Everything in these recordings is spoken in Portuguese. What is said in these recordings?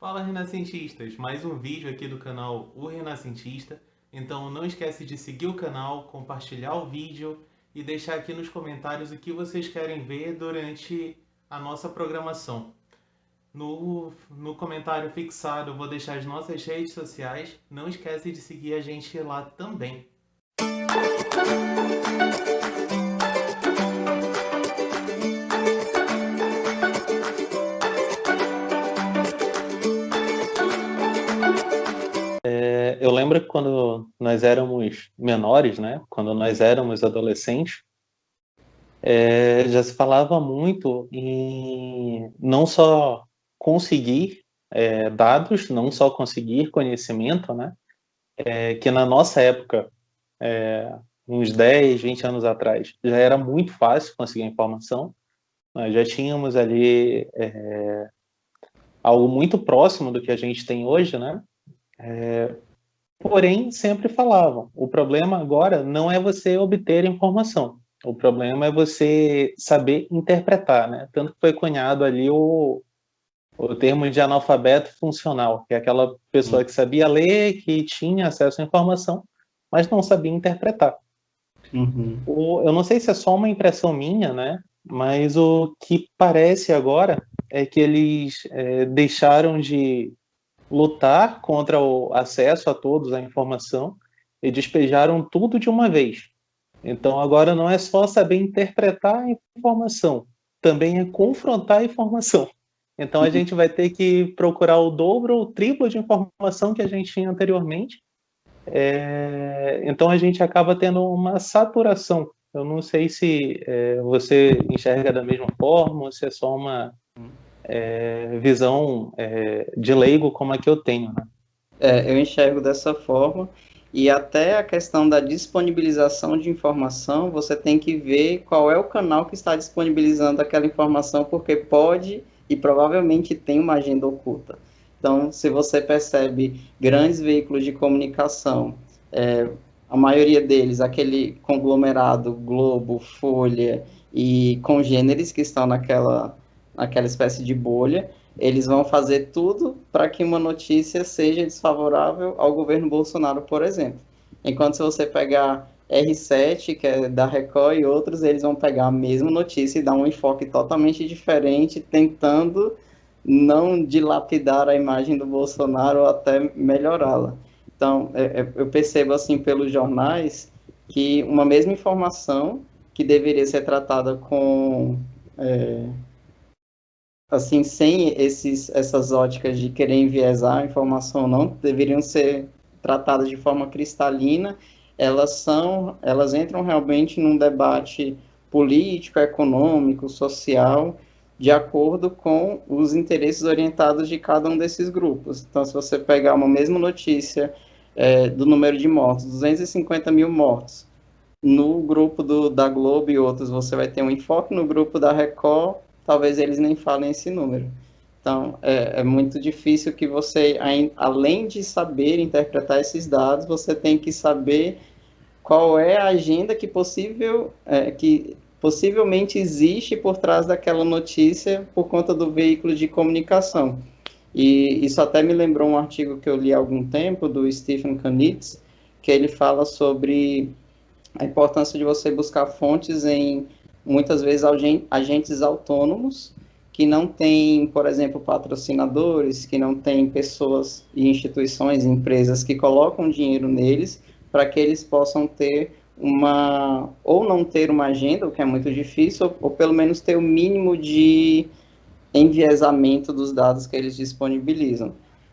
Fala Renascentistas, mais um vídeo aqui do canal O Renascentista. Então não esquece de seguir o canal, compartilhar o vídeo e deixar aqui nos comentários o que vocês querem ver durante a nossa programação. No comentário fixado eu vou deixar as nossas redes sociais. Não esquece de seguir a gente lá também. Eu lembro que quando nós éramos menores, né? Quando nós éramos adolescentes, já se falava muito em não só conseguir dados, não só conseguir conhecimento, né? Que na nossa época, uns 10, 20 anos atrás, já era muito fácil conseguir informação. Nós já tínhamos ali algo muito próximo do que a gente tem hoje, né? Porém, sempre falavam, o problema agora não é você obter informação, o problema é você saber interpretar, né? Tanto que foi cunhado ali o termo de analfabeto funcional, que é aquela pessoa que sabia ler, que tinha acesso à informação, mas não sabia interpretar. Uhum. Eu não sei se é só uma impressão minha, né? Mas o que parece agora é que eles deixaram de lutar contra o acesso a todos à informação e despejaram tudo de uma vez. Então agora não é só saber interpretar a informação, também é confrontar a informação. Então a gente vai ter que procurar o dobro ou o triplo de informação que a gente tinha anteriormente. Então a gente acaba tendo uma saturação. Eu não sei se você enxerga da mesma forma ou se é só uma visão de leigo como a que eu tenho, né? Eu enxergo dessa forma, e até a questão da disponibilização de informação, você tem que ver qual é o canal que está disponibilizando aquela informação, porque pode e provavelmente tem uma agenda oculta. Então, se você percebe grandes veículos de comunicação, a maioria deles, aquele conglomerado Globo, Folha e congêneres que estão naquela espécie de bolha, eles vão fazer tudo para que uma notícia seja desfavorável ao governo Bolsonaro, por exemplo. Enquanto se você pegar R7, que é da Record, e outros, eles vão pegar a mesma notícia e dar um enfoque totalmente diferente, tentando não dilapidar a imagem do Bolsonaro ou até melhorá-la. Então, eu percebo, assim, pelos jornais, que uma mesma informação que deveria ser tratada com assim, sem essas óticas de querer enviesar a informação, não deveriam ser tratadas de forma cristalina. Elas entram realmente num debate político, econômico, social, de acordo com os interesses orientados de cada um desses grupos. Então, se você pegar uma mesma notícia do número de mortos, 250 mil mortos, no grupo da Globo e outros, você vai ter um enfoque, no grupo da Record, talvez eles nem falem esse número. Então, é muito difícil que você, além de saber interpretar esses dados, você tem que saber qual é a agenda que possivelmente existe por trás daquela notícia por conta do veículo de comunicação. E isso até me lembrou um artigo que eu li há algum tempo, do Stephen Kanitz, que ele fala sobre a importância de você buscar fontes em, muitas vezes, agentes autônomos, que não têm, por exemplo, patrocinadores, que não têm pessoas e instituições, empresas que colocam dinheiro neles, para que eles possam ter ou não ter uma agenda, o que é muito difícil, ou pelo menos ter o mínimo de enviesamento dos dados que eles disponibilizam.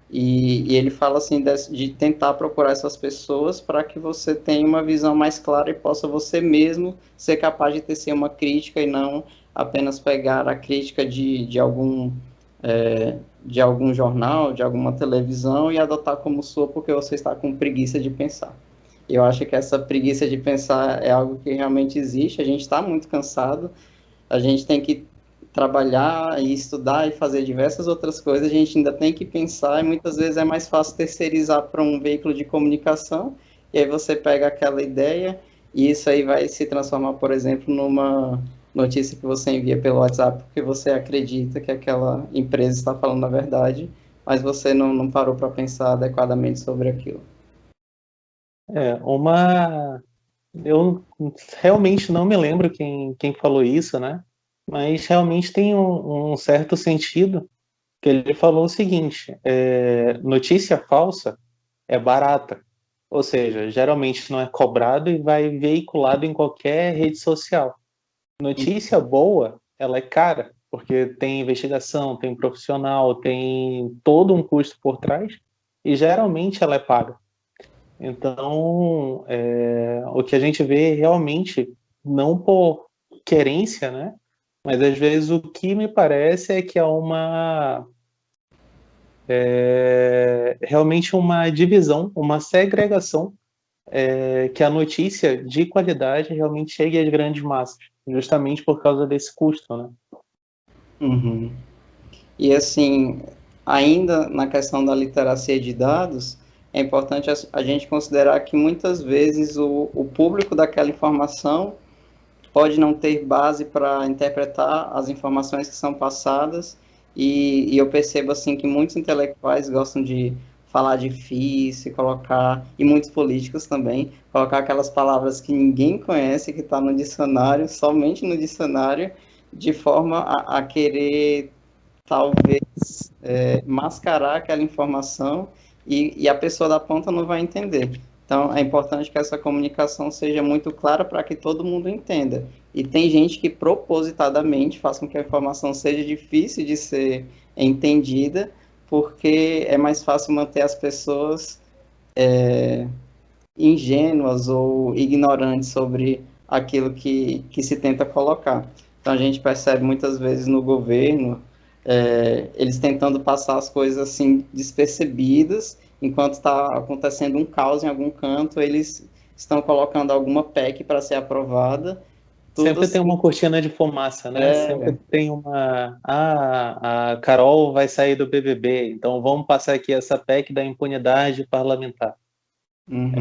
E ele fala assim de tentar procurar essas pessoas para que você tenha uma visão mais clara e possa você mesmo ser capaz de tecer uma crítica e não apenas pegar a crítica de algum jornal, de alguma televisão e adotar como sua porque você está com preguiça de pensar. Eu acho que essa preguiça de pensar é algo que realmente existe, a gente está muito cansado, a gente tem que trabalhar e estudar e fazer diversas outras coisas, a gente ainda tem que pensar e muitas vezes é mais fácil terceirizar para um veículo de comunicação e aí você pega aquela ideia e isso aí vai se transformar, por exemplo, numa notícia que você envia pelo WhatsApp porque você acredita que aquela empresa está falando a verdade, mas você não parou para pensar adequadamente sobre aquilo. Eu realmente não me lembro quem falou isso, né? Mas realmente tem um certo sentido que ele falou o seguinte: notícia falsa é barata, ou seja, geralmente não é cobrado e vai veiculado em qualquer rede social. Notícia boa, ela é cara, porque tem investigação, tem profissional, tem todo um custo por trás e geralmente ela é paga. Então, o que a gente vê realmente, não por querência, né? Mas às vezes o que me parece é que realmente uma divisão, uma segregação, que a notícia de qualidade realmente chegue às grandes massas, justamente por causa desse custo, né? Uhum. E assim, ainda na questão da literacia de dados, é importante a gente considerar que muitas vezes o público daquela informação pode não ter base para interpretar as informações que são passadas, e eu percebo assim que muitos intelectuais gostam de falar difícil, colocar, e muitos políticos também, colocar aquelas palavras que ninguém conhece, que está no dicionário, somente no dicionário, de forma a querer talvez mascarar aquela informação e a pessoa da ponta não vai entender. Então, é importante que essa comunicação seja muito clara para que todo mundo entenda. E tem gente que propositadamente faz com que a informação seja difícil de ser entendida, porque é mais fácil manter as pessoas ingênuas ou ignorantes sobre aquilo que se tenta colocar. Então, a gente percebe muitas vezes no governo eles tentando passar as coisas assim despercebidas, enquanto está acontecendo um caos em algum canto, eles estão colocando alguma PEC para ser aprovada, tudo Sempre tem assim, uma cortina de fumaça, né? Sempre tem uma. Ah, a Carol vai sair do BBB, então vamos passar aqui essa PEC da impunidade parlamentar. uhum.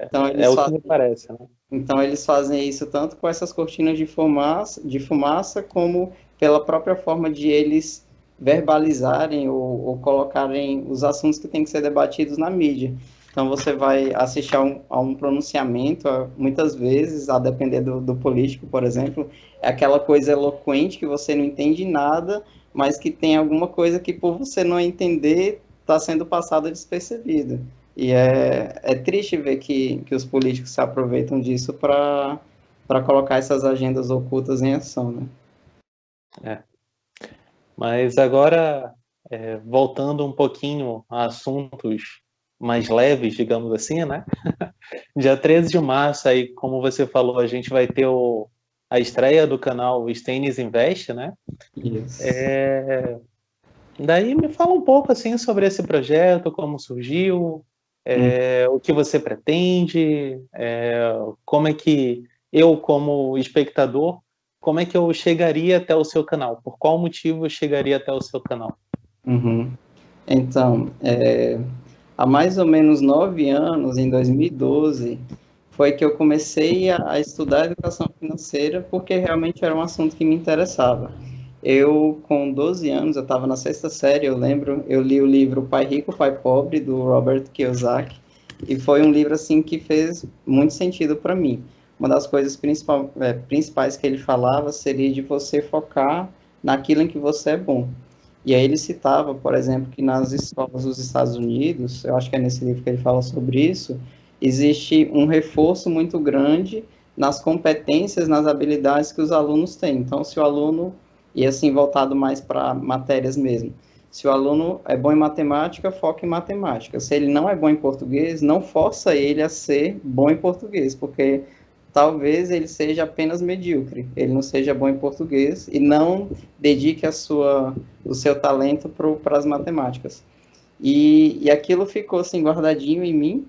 Então É eles o que me fazem, parece, né? então eles fazem isso tanto com essas cortinas de fumaça como pela própria forma de eles verbalizarem ou colocarem os assuntos que têm que ser debatidos na mídia. Então você vai assistir a um pronunciamento, muitas vezes, a depender do político, por exemplo, é aquela coisa eloquente que você não entende nada, mas que tem alguma coisa que por você não entender está sendo passada despercebida. E é triste ver que os políticos se aproveitam disso para colocar essas agendas ocultas em ação, né? É. Mas agora, voltando um pouquinho a assuntos mais leves, digamos assim, né? Dia 13 de março, aí, como você falou, a gente vai ter a estreia do canal Staines Invest, né? Isso. Daí me fala um pouco assim sobre esse projeto, como surgiu, o que você pretende, como é que eu, como espectador, como é que eu chegaria até o seu canal? Por qual motivo eu chegaria até o seu canal? Uhum. Então, há mais ou menos 9 anos, em 2012, foi que eu comecei a estudar educação financeira, porque realmente era um assunto que me interessava. Eu, com 12 anos, eu estava na sexta série, eu lembro, eu li o livro Pai Rico, Pai Pobre, do Robert Kiyosaki, e foi um livro, assim, que fez muito sentido para mim. Uma das coisas principais que ele falava seria de você focar naquilo em que você é bom. E aí ele citava, por exemplo, que nas escolas dos Estados Unidos, eu acho que é nesse livro que ele fala sobre isso, existe um reforço muito grande nas competências, nas habilidades que os alunos têm. Então, se o aluno, e assim voltado mais para matérias mesmo, se o aluno é bom em matemática, foca em matemática. Se ele não é bom em português, não força ele a ser bom em português, porque talvez ele seja apenas medíocre, ele não seja bom em português e não dedique o seu talento para as matemáticas. E aquilo ficou assim guardadinho em mim,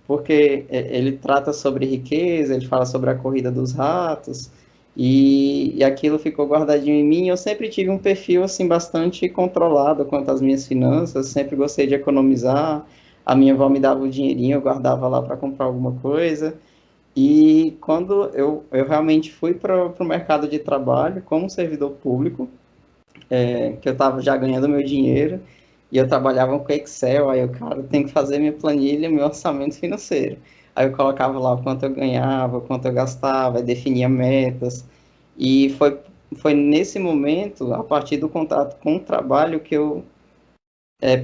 porque ele trata sobre riqueza, ele fala sobre a corrida dos ratos, e aquilo ficou guardadinho em mim. Eu sempre tive um perfil assim bastante controlado quanto às minhas finanças, sempre gostei de economizar. A minha avó me dava o dinheirinho, eu guardava lá para comprar alguma coisa. E quando eu realmente fui para o mercado de trabalho como servidor público, que eu estava já ganhando meu dinheiro, e eu trabalhava com Excel, aí eu, cara, eu tenho que fazer minha planilha, meu orçamento financeiro. Aí eu colocava lá o quanto eu ganhava, o quanto eu gastava, definia metas, e foi nesse momento, a partir do contato com o trabalho, que eu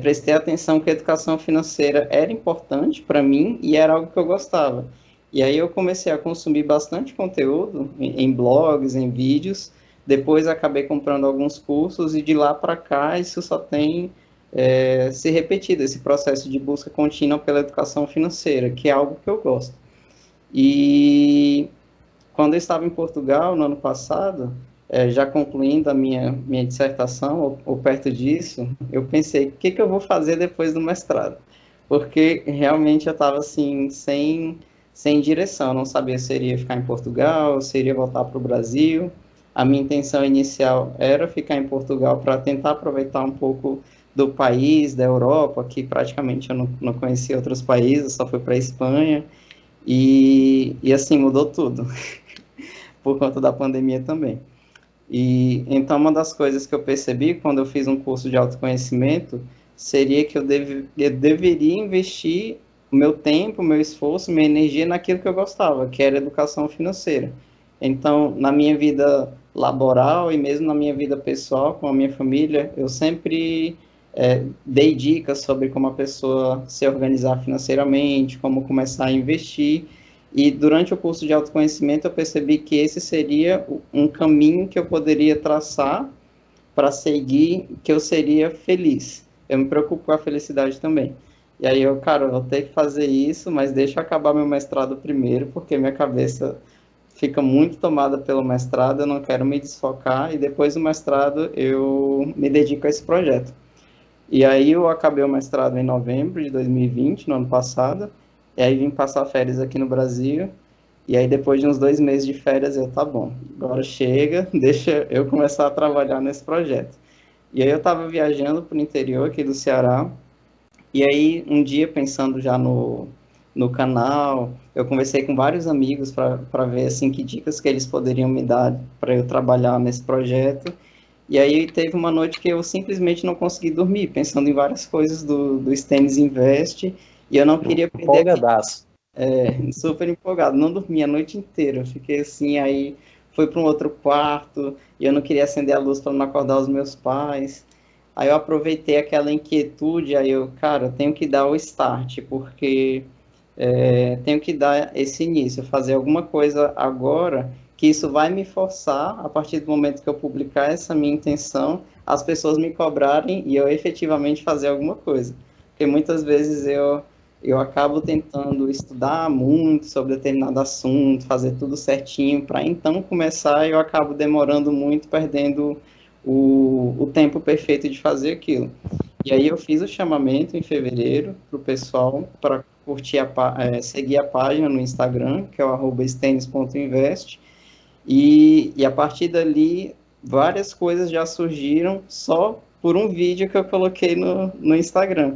prestei atenção que a educação financeira era importante para mim e era algo que eu gostava. E aí eu comecei a consumir bastante conteúdo em blogs, em vídeos. Depois acabei comprando alguns cursos e de lá para cá isso só tem se repetido, esse processo de busca contínua pela educação financeira, que é algo que eu gosto. E quando eu estava em Portugal, no ano passado, já concluindo a minha dissertação, ou perto disso, eu pensei, o que, que eu vou fazer depois do mestrado? Porque realmente eu estava assim, sem direção, eu não sabia se iria ficar em Portugal, se iria voltar para o Brasil. A minha intenção inicial era ficar em Portugal para tentar aproveitar um pouco do país, da Europa, que praticamente eu não conhecia outros países, só fui para a Espanha, e assim, mudou tudo por conta da pandemia também. E então uma das coisas que eu percebi quando eu fiz um curso de autoconhecimento seria que eu deveria investir o meu tempo, o meu esforço, minha energia naquilo que eu gostava, que era educação financeira. Então, na minha vida laboral e mesmo na minha vida pessoal com a minha família, eu sempre dei dicas sobre como a pessoa se organizar financeiramente, como começar a investir. E durante o curso de autoconhecimento eu percebi que esse seria um caminho que eu poderia traçar para seguir, que eu seria feliz. Eu me preocupo com a felicidade também. E aí eu, cara, eu vou ter que fazer isso, mas deixa eu acabar meu mestrado primeiro, porque minha cabeça fica muito tomada pelo mestrado, eu não quero me desfocar, e depois do mestrado eu me dedico a esse projeto. E aí eu acabei o mestrado em novembro de 2020, no ano passado, e aí vim passar férias aqui no Brasil, e aí depois de uns 2 meses de férias eu, tá bom, agora chega, deixa eu começar a trabalhar nesse projeto. E aí eu estava viajando para o interior aqui do Ceará, e aí um dia pensando já no canal, eu conversei com vários amigos para ver assim que dicas que eles poderiam me dar para eu trabalhar nesse projeto. E aí teve uma noite que eu simplesmente não consegui dormir, pensando em várias coisas do Stennis Invest, e eu não queria perder aquele Empolgadaço. super empolgado, não dormi a noite inteira, eu fiquei assim, aí fui para um outro quarto, e eu não queria acender a luz para não acordar os meus pais. Aí eu aproveitei aquela inquietude, aí eu, cara, eu tenho que dar o start, porque tenho que dar esse início, fazer alguma coisa agora, que isso vai me forçar, a partir do momento que eu publicar essa minha intenção, as pessoas me cobrarem e eu efetivamente fazer alguma coisa. Porque muitas vezes eu acabo tentando estudar muito sobre determinado assunto, fazer tudo certinho, para então começar, e eu acabo demorando muito, perdendo o tempo perfeito de fazer aquilo. E aí eu fiz o chamamento em fevereiro para o pessoal para curtir seguir a página no Instagram, que é o @stenis.invest, e a partir dali várias coisas já surgiram só por um vídeo que eu coloquei no Instagram.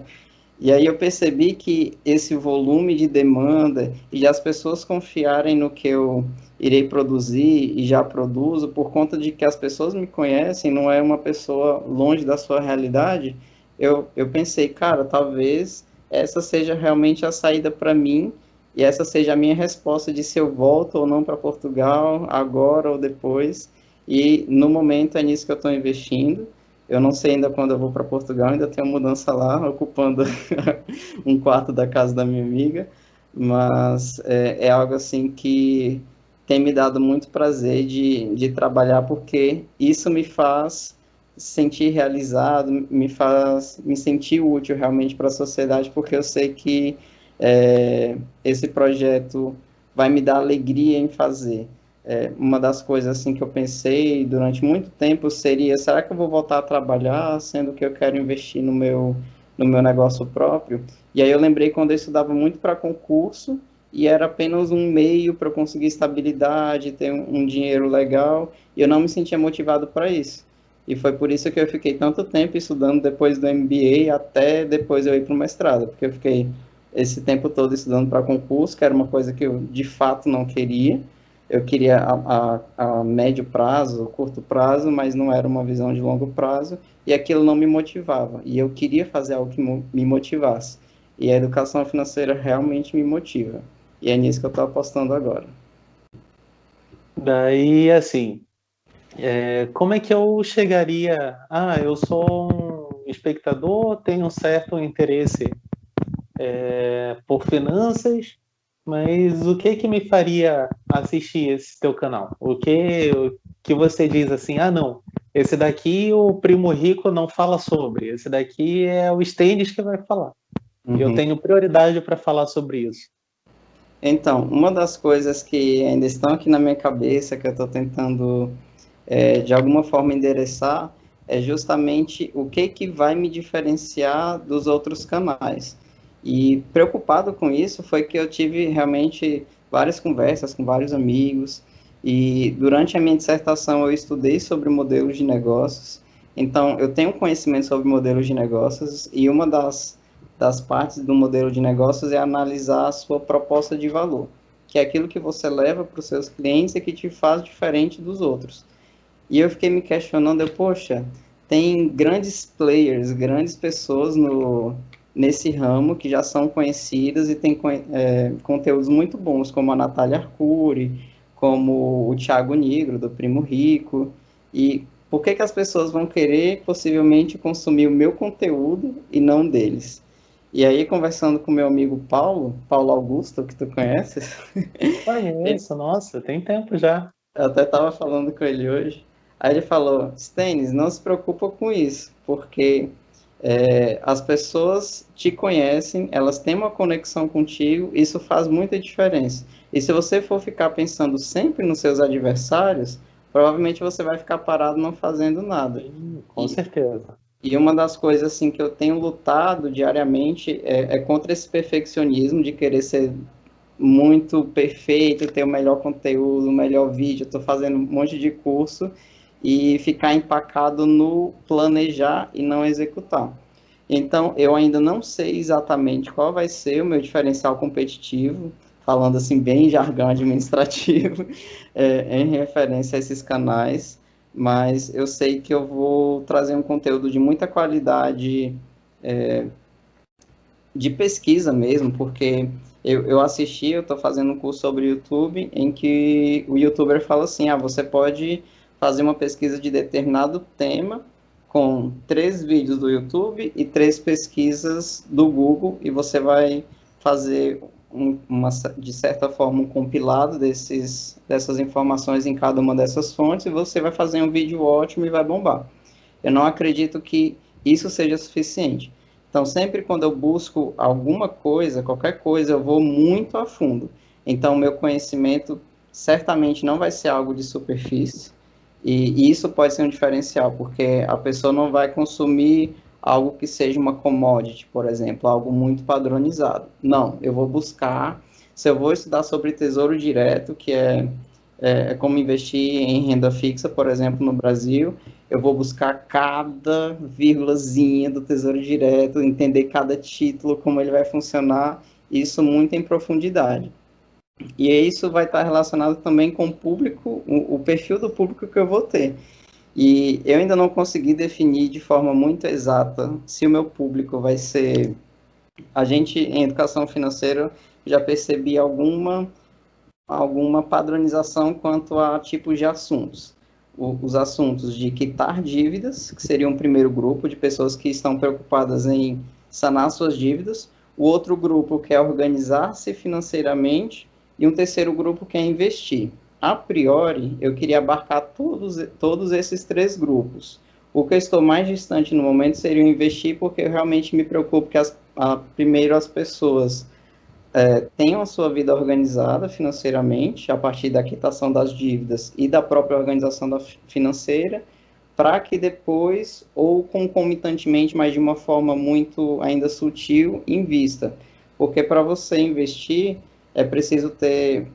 E aí eu percebi que esse volume de demanda e de as pessoas confiarem no que eu irei produzir e já produzo, por conta de que as pessoas me conhecem, não é uma pessoa longe da sua realidade, eu pensei, cara, talvez essa seja realmente a saída para mim e essa seja a minha resposta de se eu volto ou não para Portugal, agora ou depois. E no momento é nisso que eu estou investindo. Eu não sei ainda quando eu vou para Portugal, ainda tenho mudança lá, ocupando um quarto da casa da minha amiga, mas é algo assim que tem me dado muito prazer de trabalhar, porque isso me faz sentir realizado, me faz me sentir útil realmente para a sociedade, porque eu sei que esse projeto vai me dar alegria em fazer. Uma das coisas assim que eu pensei durante muito tempo seria, será que eu vou voltar a trabalhar, sendo que eu quero investir no meu negócio próprio? E aí eu lembrei quando eu estudava muito para concurso, e era apenas um meio para eu conseguir estabilidade, ter um dinheiro legal, e eu não me sentia motivado para isso. E foi por isso que eu fiquei tanto tempo estudando depois do MBA, até depois eu ir para o mestrado, porque eu fiquei esse tempo todo estudando para concurso, que era uma coisa que eu de fato não queria, Eu queria a médio prazo, curto prazo, mas não era uma visão de longo prazo, e aquilo não me motivava. E eu queria fazer algo que me motivasse. E a educação financeira realmente me motiva. E é nisso que eu estou apostando agora. Daí, assim, como é que eu chegaria? Ah, eu sou um espectador, tenho um certo interesse por finanças, mas o que que me faria assistir esse teu canal? O que você diz assim? Ah, não, esse daqui o Primo Rico não fala sobre, esse daqui é o Stendes que vai falar. Eu Uhum. tenho prioridade para falar sobre isso. Então, uma das coisas que ainda estão aqui na minha cabeça, que eu estou tentando, de alguma forma, endereçar, é justamente o que que vai me diferenciar dos outros canais. E preocupado com isso foi que eu tive realmente várias conversas com vários amigos, e durante a minha dissertação eu estudei sobre modelos de negócios, então eu tenho conhecimento sobre modelos de negócios, e uma das partes do modelo de negócios é analisar a sua proposta de valor, que é aquilo que você leva para os seus clientes e que te faz diferente dos outros. E eu fiquei me questionando, poxa, tem grandes players, grandes pessoas nesse ramo que já são conhecidas e tem conteúdos muito bons, como a Natália Arcuri, como o Thiago Nigro, do Primo Rico, e por que que as pessoas vão querer, possivelmente, consumir o meu conteúdo e não deles? E aí, conversando com meu amigo Paulo Augusto, que tu conheces, Conheço, nossa, tem tempo já. eu até estava falando com ele hoje. Aí ele falou: Stênis, não se preocupa com isso, porque as pessoas te conhecem, elas têm uma conexão contigo, isso faz muita diferença. E se você for ficar pensando sempre nos seus adversários, provavelmente você vai ficar parado não fazendo nada. Sim, com E, certeza. e uma das coisas assim que eu tenho lutado diariamente é contra esse perfeccionismo de querer ser muito perfeito, ter o melhor conteúdo, o melhor vídeo, estou fazendo um monte de curso e ficar empacado no planejar e não executar. Então, eu ainda não sei exatamente qual vai ser o meu diferencial competitivo, falando assim bem em jargão administrativo, em referência a esses canais, mas eu sei que eu vou trazer um conteúdo de muita qualidade, de pesquisa mesmo, porque eu assisti, eu estou fazendo um curso sobre YouTube, em que o youtuber fala assim, você pode fazer uma pesquisa de determinado tema com 3 vídeos do YouTube e 3 pesquisas do Google, e você vai fazer de certa forma, um compilado dessas informações em cada uma dessas fontes, e você vai fazer um vídeo ótimo e vai bombar. Eu não acredito que isso seja suficiente. Então, sempre quando eu busco alguma coisa, qualquer coisa, eu vou muito a fundo. Então, o meu conhecimento certamente não vai ser algo de superfície, e isso pode ser um diferencial, porque a pessoa não vai consumir algo que seja uma commodity, por exemplo, algo muito padronizado. Não, eu vou buscar, se eu vou estudar sobre tesouro direto, que é como investir em renda fixa, por exemplo, no Brasil, eu vou buscar cada vírgulazinha do Tesouro Direto, entender cada título, como ele vai funcionar, isso muito em profundidade. E isso vai estar relacionado também com o público, o perfil do público que eu vou ter. E eu ainda não consegui definir de forma muito exata se o meu público vai ser... A gente, em educação financeira, já percebi alguma padronização quanto a tipos de assuntos. Os assuntos de quitar dívidas, que seria um primeiro grupo de pessoas que estão preocupadas em sanar suas dívidas, o outro grupo quer organizar-se financeiramente, e um terceiro grupo quer investir. A priori, eu queria abarcar todos esses 3 grupos. O que eu estou mais distante no momento seria investir, porque eu realmente me preocupo que primeiro as pessoas tenham a sua vida organizada financeiramente, a partir da quitação das dívidas e da própria organização financeira, para que depois, ou concomitantemente, mas de uma forma muito ainda sutil, invista. Porque para você investir, é preciso ter,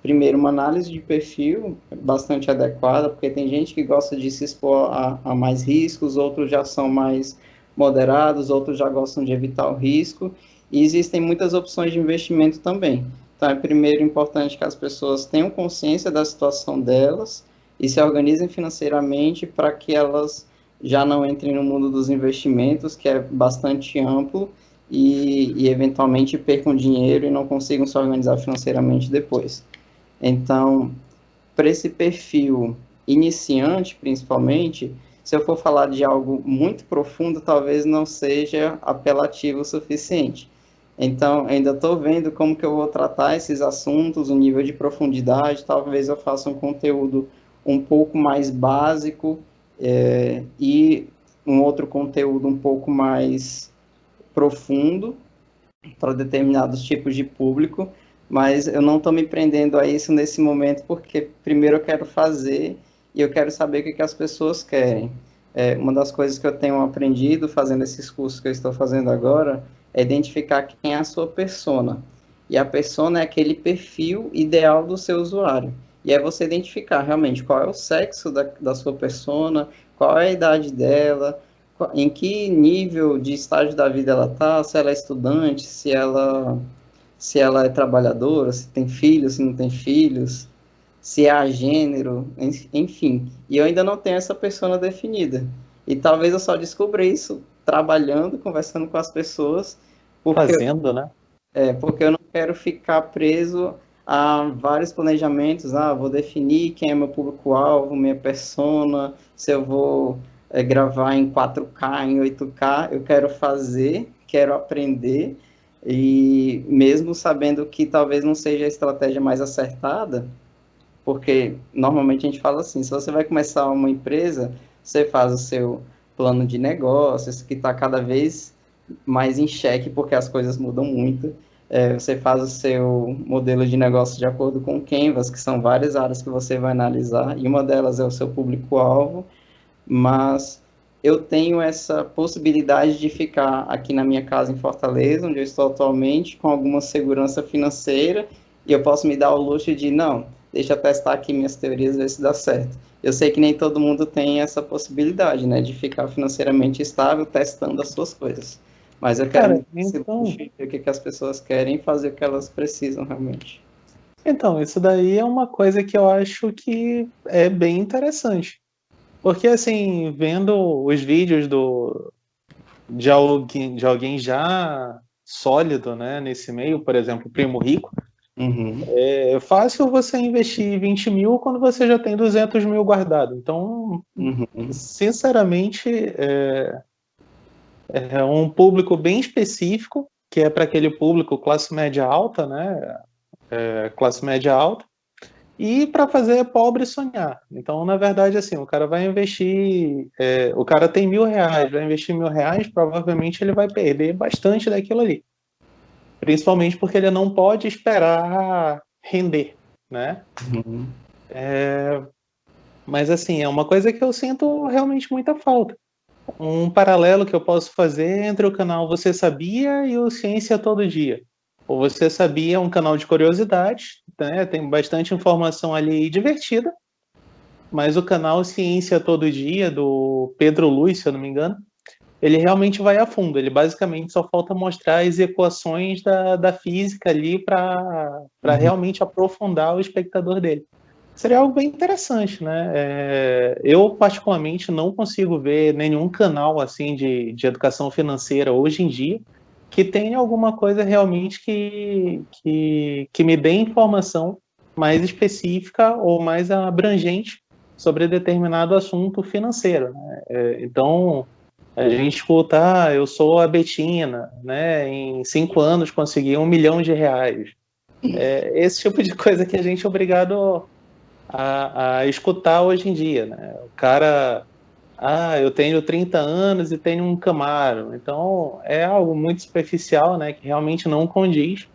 primeiro, uma análise de perfil bastante adequada, porque tem gente que gosta de se expor a mais riscos, outros já são mais moderados, outros já gostam de evitar o risco, e existem muitas opções de investimento também. Então, é primeiro importante que as pessoas tenham consciência da situação delas e se organizem financeiramente para que elas já não entrem no mundo dos investimentos, que é bastante amplo, e eventualmente percam dinheiro e não consigam se organizar financeiramente depois. Então, para esse perfil iniciante, principalmente, se eu for falar de algo muito profundo, talvez não seja apelativo o suficiente. Então, ainda estou vendo como que eu vou tratar esses assuntos, o nível de profundidade, talvez eu faça um conteúdo um pouco mais básico e um outro conteúdo um pouco mais profundo para determinados tipos de público, mas eu não estou me prendendo a isso nesse momento, porque primeiro eu quero fazer e eu quero saber o que as pessoas querem. Uma das coisas que eu tenho aprendido fazendo esses cursos que eu estou fazendo agora é identificar quem é a sua persona. E a persona é aquele perfil ideal do seu usuário. E é você identificar realmente qual é o sexo da sua persona, qual é a idade dela, em que nível de estágio da vida ela está, se ela é estudante, se ela é trabalhadora, se tem filhos, se não tem filhos, se é a gênero, enfim. E eu ainda não tenho essa persona definida. E talvez eu só descubra isso trabalhando, conversando com as pessoas, Fazendo, né? Porque eu não quero ficar preso a vários planejamentos. Vou definir quem é meu público-alvo, minha persona, se eu vou gravar em 4K, em 8K. Eu quero fazer, quero aprender, e mesmo sabendo que talvez não seja a estratégia mais acertada, porque normalmente a gente fala assim, se você vai começar uma empresa, você faz o seu plano de negócios, que está cada vez mais em xeque, porque as coisas mudam muito. Você faz o seu modelo de negócio de acordo com o Canvas, que são várias áreas que você vai analisar, e uma delas é o seu público-alvo, mas eu tenho essa possibilidade de ficar aqui na minha casa em Fortaleza, onde eu estou atualmente, com alguma segurança financeira, e eu posso me dar o luxo de, não, deixa eu testar aqui minhas teorias, ver se dá certo. Eu sei que nem todo mundo tem essa possibilidade, né, de ficar financeiramente estável testando as suas coisas. Mas eu quero Cara, me dar esse luxo e ver o que as pessoas querem e fazer o que elas precisam realmente. então, isso daí é uma coisa que eu acho que é bem interessante. Porque, assim, vendo os vídeos de alguém já sólido, né, nesse meio, por exemplo, Primo Rico, é fácil você investir 20 mil quando você já tem 200 mil guardado. Então, sinceramente, é um público bem específico, que é para aquele público classe média alta, né, classe média alta, e para fazer pobre sonhar. Então, na verdade, assim, o cara vai investir, o cara tem R$ 1.000, vai investir R$ 1.000, provavelmente ele vai perder bastante daquilo ali. Principalmente porque ele não pode esperar render, né? Mas, assim, é uma coisa que eu sinto realmente muita falta. Um paralelo que eu posso fazer entre o canal Você Sabia e o Ciência Todo Dia. O Você Sabia é um canal de curiosidades, né? Tem bastante informação ali divertida, mas o canal Ciência Todo Dia, do Pedro Luiz, se eu não me engano, ele realmente vai a fundo. Ele basicamente só falta mostrar as equações da física ali para realmente aprofundar o espectador dele. Seria algo bem interessante, né? Eu, particularmente, não consigo ver nenhum canal assim de educação financeira hoje em dia que tenha alguma coisa realmente que me dê informação mais específica ou mais abrangente sobre determinado assunto financeiro, né? Então, a gente escuta, eu sou a Betina, né? Em 5 anos consegui R$ 1.000.000. Esse tipo de coisa que a gente é obrigado a escutar hoje em dia, né? O cara, eu tenho 30 anos e tenho um Camaro. Então, é algo muito superficial, né? Que realmente não condiz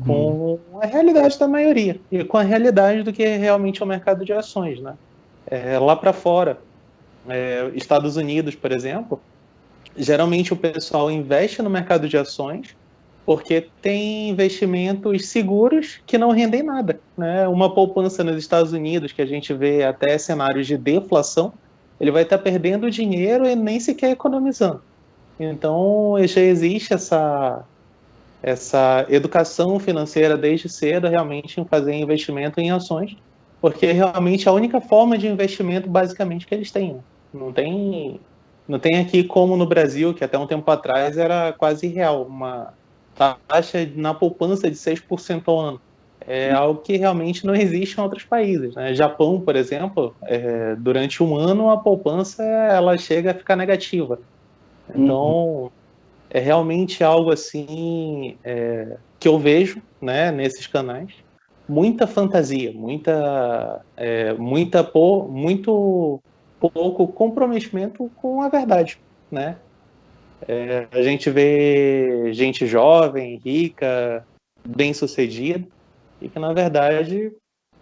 com a realidade da maioria e com a realidade do que é realmente o mercado de ações, né? Lá para fora, Estados Unidos, por exemplo, geralmente o pessoal investe no mercado de ações porque tem investimentos seguros que não rendem nada, né? Uma poupança nos Estados Unidos, que a gente vê até cenários de deflação, ele vai estar perdendo dinheiro e nem sequer economizando. Então, já existe essa educação financeira desde cedo, realmente em fazer investimento em ações, porque realmente é a única forma de investimento basicamente que eles têm. Não tem aqui como no Brasil, que até um tempo atrás era quase real, uma taxa na poupança de 6% ao ano. É algo que realmente não existe em outros países, né? Japão, por exemplo, durante um ano a poupança ela chega a ficar negativa. Uhum. Então, é realmente algo assim que eu vejo, né, nesses canais, muita fantasia, muito pouco comprometimento com a verdade, né? A gente vê gente jovem, rica, bem-sucedida, e que na verdade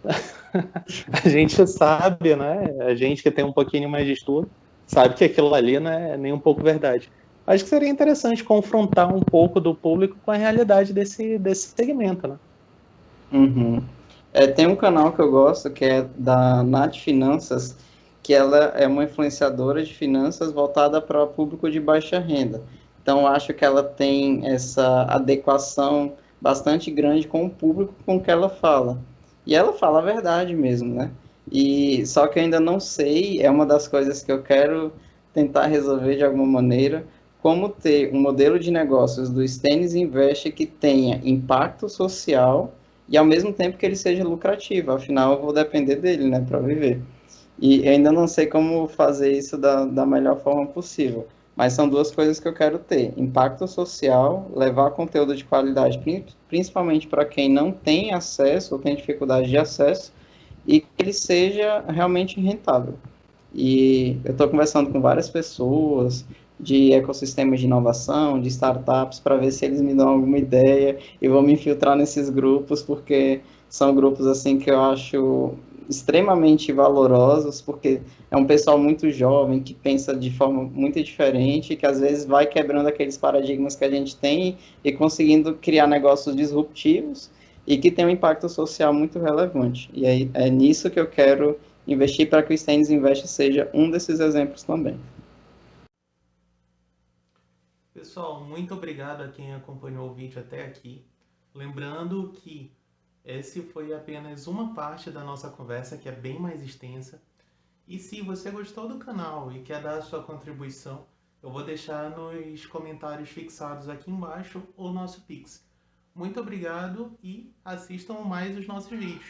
a gente sabe, né? A gente que tem um pouquinho mais de estudo, sabe que aquilo ali não é nem um pouco verdade. Acho que seria interessante confrontar um pouco do público com a realidade desse segmento, né? Uhum. Tem um canal que eu gosto, que é da Nath Finanças, que ela é uma influenciadora de finanças voltada para o público de baixa renda. Então, eu acho que ela tem essa adequação bastante grande com o público com que ela fala. E ela fala a verdade mesmo, né? E só que eu ainda não sei, é uma das coisas que eu quero tentar resolver de alguma maneira, como ter um modelo de negócios do Stênis Invest que tenha impacto social e ao mesmo tempo que ele seja lucrativo, afinal eu vou depender dele, né, para viver. E ainda não sei como fazer isso da melhor forma possível, mas são duas coisas que eu quero ter: impacto social, levar conteúdo de qualidade, principalmente para quem não tem acesso ou tem dificuldade de acesso, e que ele seja realmente rentável. E eu estou conversando com várias pessoas de ecossistemas de inovação, de startups, para ver se eles me dão alguma ideia e vou me infiltrar nesses grupos, porque são grupos assim que eu acho extremamente valorosos, porque é um pessoal muito jovem que pensa de forma muito diferente, que às vezes vai quebrando aqueles paradigmas que a gente tem e conseguindo criar negócios disruptivos e que tem um impacto social muito relevante. E aí é nisso que eu quero investir para que o Stênis Invest seja um desses exemplos também. Pessoal, muito obrigado a quem acompanhou o vídeo até aqui. Lembrando que esse foi apenas uma parte da nossa conversa, que é bem mais extensa. E se você gostou do canal e quer dar a sua contribuição, eu vou deixar nos comentários fixados aqui embaixo o nosso Pix. Muito obrigado e assistam mais os nossos vídeos.